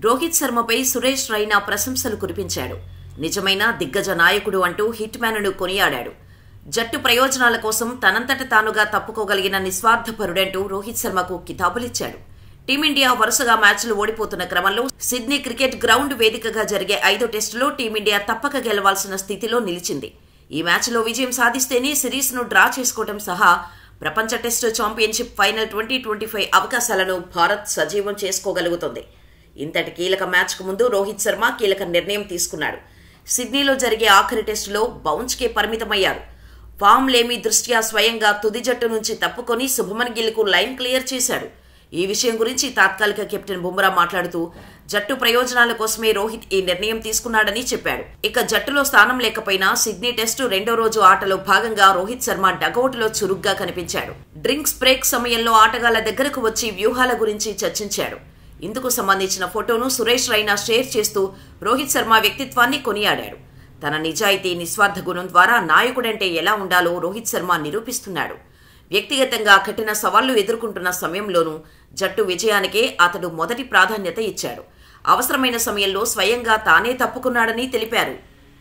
రోహిత్ శర్మపై సురేష్ రైనా ప్రశంసలు కురిపించాడు. నిజమైన దిగ్గజ నాయకుడు అంటూ హిట్ మ్యాన్ను కొనియాడాడు. జట్టు ప్రయోజనాల కోసం తనంతట తానుగా తప్పుకోగలిగిన నిస్వార్థపరుడంటూ రోహిత్ శర్మకు కితాబులిచ్చాడు. టీమిండియా వరుసగా మ్యాచ్లు ఓడిపోతున్న క్రమంలో సిడ్నీ క్రికెట్ గ్రౌండ్ వేదికగా జరిగే 5వ టెస్టులో టీమిండియా తప్పక గెలవాల్సిన స్థితిలో నిలిచింది. ఈ మ్యాచ్లో విజయం సాధిస్తేనే సిరీస్ను డ్రా చేసుకోవడం సహా ప్రపంచ టెస్టు ఛాంపియన్షిప్ ఫైనల్ 2025 అవకాశాలను భారత్ సజీవం చేసుకోగలుగుతుంది. ఇంతటి కీలక మ్యాచ్కు ముందు రోహిత్ శర్మ కీలక నిర్ణయం తీసుకున్నాడు. సిడ్నీలో జరిగే ఆఖరి టెస్టులో బౌన్స్కే పరిమితమయ్యారు. ఫామ్ లేమి దృష్ట్యా స్వయంగా తుది జట్టు నుంచి తప్పుకొని శుభమన్ గిల్కు లైన్ క్లియర్ చేశాడు. ఈ విషయం గురించి తాత్కాలిక కెప్టెన్ బుమ్రా మాట్లాడుతూ జట్టు ప్రయోజనాల కోసమే రోహిత్ ఈ నిర్ణయం తీసుకున్నాడని చెప్పాడు. ఇక జట్టులో స్థానం లేకపోయినా సిడ్నీ టెస్టు 2వ రోజు ఆటలో భాగంగా రోహిత్ శర్మ డగౌట్లో చురుగ్గా కనిపించాడు. డ్రింక్స్ బ్రేక్ సమయంలో ఆటగాళ్ల దగ్గరకు వచ్చి వ్యూహాల గురించి చర్చించాడు. ఇందుకు సంబంధించిన ఫోటోను సురేష్ రైనా షేర్ చేస్తూ రోహిత్ శర్మ వ్యక్తిత్వాన్ని కొనియాడాడు. తన నిజాయితీ, నిస్వార్థ గుణం ద్వారా నాయకుడంటే ఎలా ఉండాలో రోహిత్ శర్మ నిరూపిస్తున్నాడు. వ్యక్తిగతంగా కఠిన సవాళ్లు ఎదుర్కొంటున్న సమయంలోనూ జట్టు విజయానికే అతడు మొదటి ప్రాధాన్యత ఇచ్చాడు. అవసరమైన సమయంలో స్వయంగా తానే తప్పుకున్నాడని తెలిపారు.